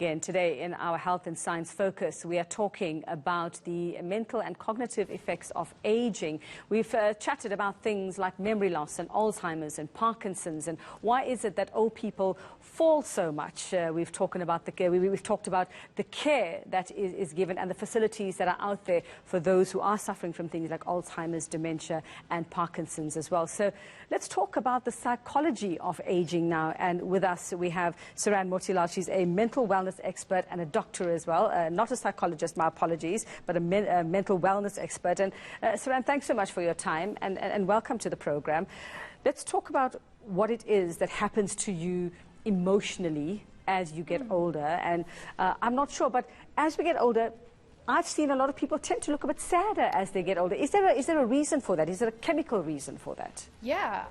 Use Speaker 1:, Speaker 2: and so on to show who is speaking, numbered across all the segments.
Speaker 1: Again, today in our Health and Science Focus, we are talking about the mental and cognitive effects of aging. We've chatted about things like memory loss and Alzheimer's and Parkinson's, and why is it that old people fall so much. We've talked about the care that is given and the facilities that are out there for those who are suffering from things like Alzheimer's, dementia and Parkinson's as well. So let's talk about the psychology of aging now. And with us we have Seranne Motilal. She's a mental wellness expert and a doctor as well, not a psychologist, my apologies, but a mental wellness expert. And Seranne, thanks so much for your time and welcome to the program. Let's talk about what it is that happens to you emotionally as you get older. And I'm not sure, but as we get older, I've seen a lot of people tend to look a bit sadder as they get older. Is there a reason for that? Is there a chemical reason for that?
Speaker 2: Yeah,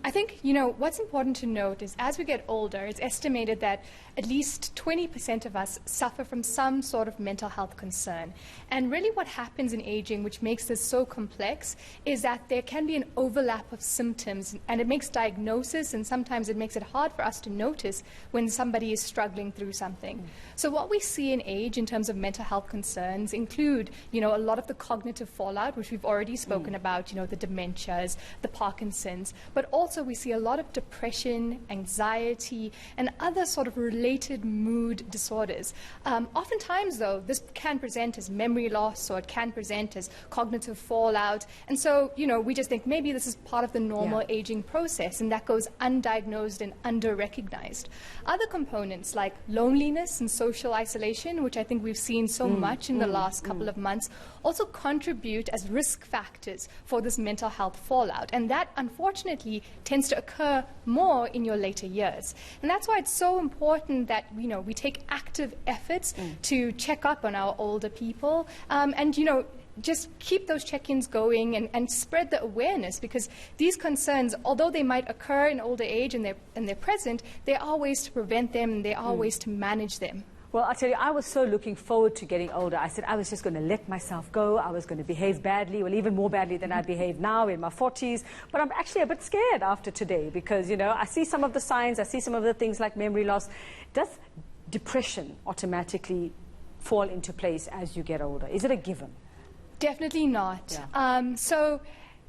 Speaker 2: I think, what's important to note is as we get older, it's estimated that at least 20% of us suffer from some sort of mental health concern. And really what happens in aging, which makes this so complex, is that there can be an overlap of symptoms, and it makes diagnosis, and sometimes it makes it hard for us to notice when somebody is struggling through something. So what we see in age in terms of mental health concerns include, a lot of the cognitive fallout, which we've already spoken about, the dementias, the Parkinson's, but also we see a lot of depression, anxiety, and other sort of related mood disorders. Oftentimes, though, this can present as memory loss, or it can present as cognitive fallout, and so, we just think maybe this is part of the normal aging process, and that goes undiagnosed and under-recognized. Other components like loneliness and social isolation, which I think we've seen so much in the last couple of months, also contribute as risk factors for this mental health fallout. And that, unfortunately, tends to occur more in your later years. And that's why it's so important that, we take active efforts to check up on our older people and, just keep those check-ins going and spread the awareness, because these concerns, although they might occur in older age and they're present, there are ways to prevent them and there are ways to manage them.
Speaker 1: Well, I tell you, I was so looking forward to getting older. I said I was just going to let myself go. I was going to behave badly, well, even more badly than I behave now in my 40s. But I'm actually a bit scared after today because, I see some of the signs, I see some of the things like memory loss. Does depression automatically fall into place as you get older? Is it a given?
Speaker 2: Definitely not.
Speaker 1: Yeah.
Speaker 2: So,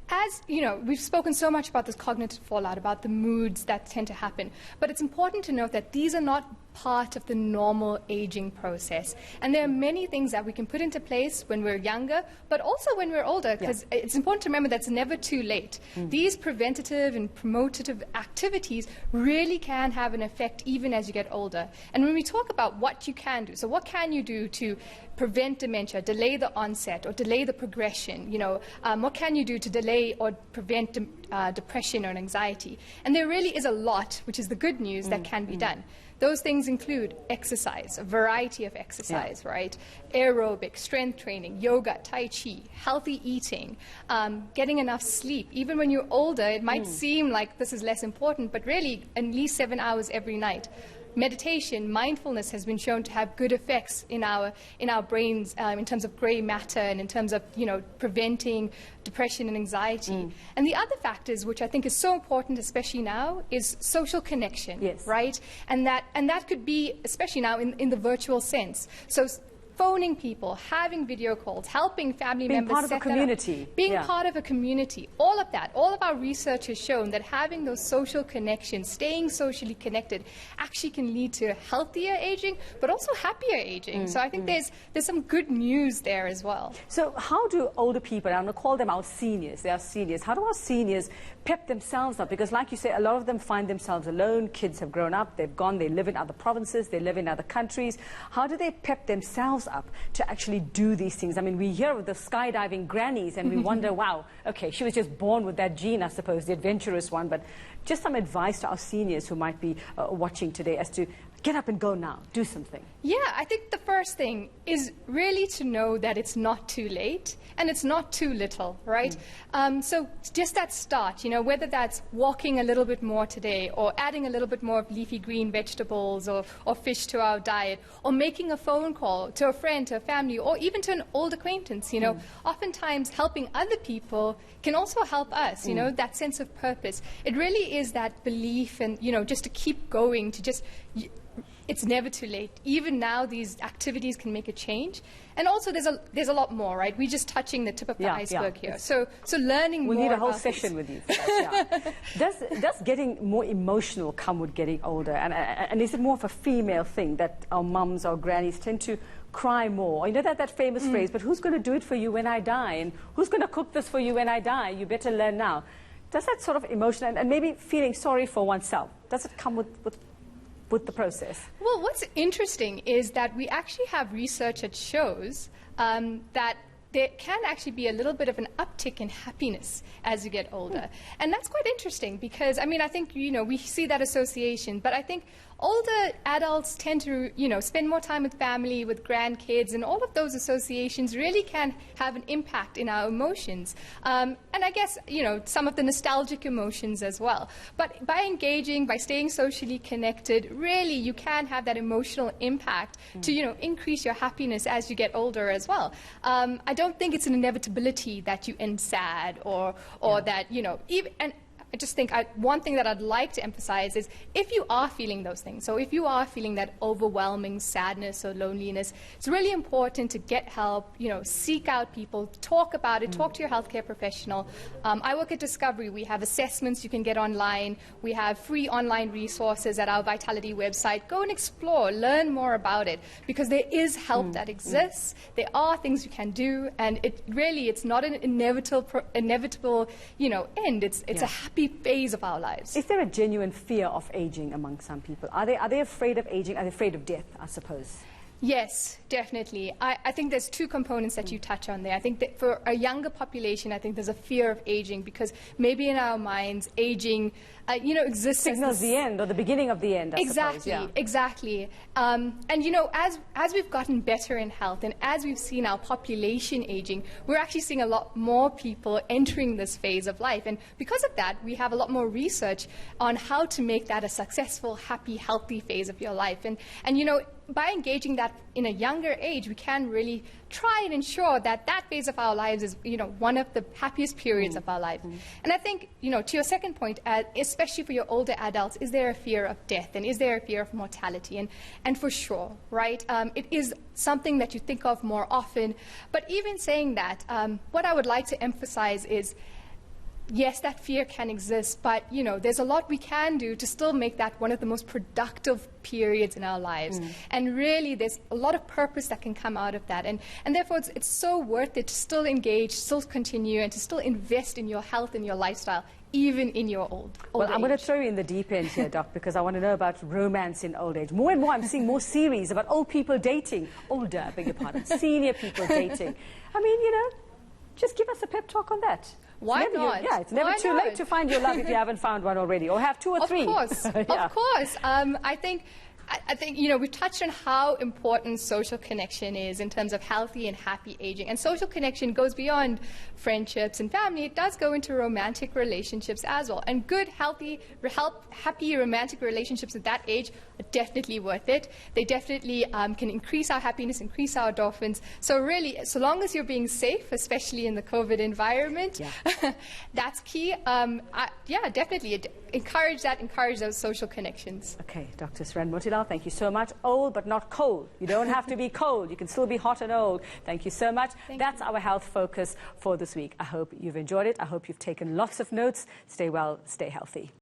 Speaker 2: as we've spoken so much about this cognitive fallout, about the moods that tend to happen, but it's important to note that these are not part of the normal aging process. And there are many things that we can put into place when we're younger, but also when we're older, because it's important to remember that it's never too late. These preventative and promotive activities really can have an effect even as you get older. And when we talk about what you can do, so what can you do to prevent dementia, delay the onset, or delay the progression? What can you do to delay or prevent depression or anxiety? And there really is a lot, which is the good news, that can be done. Those things include exercise, a variety of exercise, right? Aerobic, strength training, yoga, tai chi, healthy eating, getting enough sleep. Even when you're older, it might seem like this is less important, but really at least 7 hours every night. Meditation, mindfulness has been shown to have good effects in our brains in terms of grey matter and in terms of preventing depression and anxiety. And the other factors, which I think is so important, especially now, is social connection, right? And that could be, especially now, in the virtual sense. So phoning people, having video calls, helping family members
Speaker 1: part of a community.
Speaker 2: Being part of a community, all of that. All of our research has shown that having those social connections, staying socially connected, actually can lead to healthier aging, but also happier aging. So I think there's some good news there as well.
Speaker 1: So how do older people, I'm going to call them our seniors, they are seniors, how do our seniors pep themselves up? Because like you say, a lot of them find themselves alone, kids have grown up, they've gone, they live in other provinces, they live in other countries. How do they pep themselves up to actually do these things? I mean, we hear of the skydiving grannies and we wonder, wow, okay, she was just born with that gene, I suppose, the adventurous one. But just some advice to our seniors who might be watching today as to get up and go now, do something.
Speaker 2: Yeah, I think the first thing is really to know that it's not too late and it's not too little, right? So just that start, whether that's walking a little bit more today or adding a little bit more of leafy green vegetables or fish to our diet, or making a phone call to a friend, to a family, or even to an old acquaintance, oftentimes helping other people can also help us, that sense of purpose. It really is that belief and, just to keep going, to just it's never too late. Even now, these activities can make a change. And also, there's a lot more, right? We're just touching the tip of the iceberg here. So learning more.
Speaker 1: We need a whole
Speaker 2: about
Speaker 1: session
Speaker 2: this.
Speaker 1: with you for that, yeah. Does getting more emotional come with getting older? And is it more of a female thing that our mums or grannies tend to cry more? You know that famous phrase, but who's going to do it for you when I die? And who's going to cook this for you when I die? You better learn now. Does that sort of emotion and maybe feeling sorry for oneself, does it come with the process?
Speaker 2: Well, what's interesting is that we actually have research that shows that there can actually be a little bit of an uptick in happiness as you get older. And that's quite interesting because, I mean, I think, we see that association, but I think older adults tend to, spend more time with family, with grandkids, and all of those associations really can have an impact in our emotions. And I guess, some of the nostalgic emotions as well. But by engaging, by staying socially connected, really you can have that emotional impact to, increase your happiness as you get older as well. I don't think it's an inevitability that you end sad or that, even, and I just think one thing that I'd like to emphasize is if you are feeling those things, so if you are feeling that overwhelming sadness or loneliness, it's really important to get help, seek out people, talk about it, talk to your healthcare professional. I work at Discovery. We have assessments you can get online. We have free online resources at our Vitality website. Go and explore, learn more about it, because there is help that exists. There are things you can do, and it's not an inevitable end. It's a happy phase of our lives.
Speaker 1: Is there a genuine fear of aging among some people? Are they afraid of aging? Are they afraid of death, I suppose?
Speaker 2: Yes, definitely. I think there's two components that you touch on there. I think that for a younger population, I think there's a fear of aging because maybe in our minds, aging, exists.
Speaker 1: Signals the end or the beginning of the end, I
Speaker 2: exactly,
Speaker 1: suppose. Yeah.
Speaker 2: Exactly. And, as we've gotten better in health and as we've seen our population aging, we're actually seeing a lot more people entering this phase of life. And because of that, we have a lot more research on how to make that a successful, happy, healthy phase of your life. And by engaging that in a younger age, we can really try and ensure that that phase of our lives is, one of the happiest periods of our life. And I think, to your second point, especially for your older adults, is there a fear of death and is there a fear of mortality? And for sure, right? It is something that you think of more often. But even saying that, what I would like to emphasize is, yes, that fear can exist, but there's a lot we can do to still make that one of the most productive periods in our lives. And really, there's a lot of purpose that can come out of that. And therefore, it's so worth it to still engage, still continue, and to still invest in your health and your lifestyle, even in your old
Speaker 1: Well, I'm
Speaker 2: age.
Speaker 1: going to throw you in the deep end here, Doc, because I want to know about romance in old age. More and more, I'm seeing more series about old people dating. Older, I beg your pardon. Senior people dating. I mean, just give us a pep talk on that.
Speaker 2: Why not?
Speaker 1: It's never too late to find your love if you haven't found one already, or have two or three.
Speaker 2: Of course, of course. I think we touched on how important social connection is in terms of healthy and happy aging. And social connection goes beyond friendships and family. It does go into romantic relationships as well. And good, healthy, happy romantic relationships at that age are definitely worth it. They definitely can increase our happiness, increase our endorphins. So really, so long as you're being safe, especially in the COVID environment, that's key. Definitely encourage those social connections.
Speaker 1: Okay, Dr. Seranne Motilal, thank you so much. Old but not cold. You don't have to be cold. You can still be hot and old. Thank you so much. That's our health focus for this week. I hope you've enjoyed it. I hope you've taken lots of notes. Stay well, stay healthy.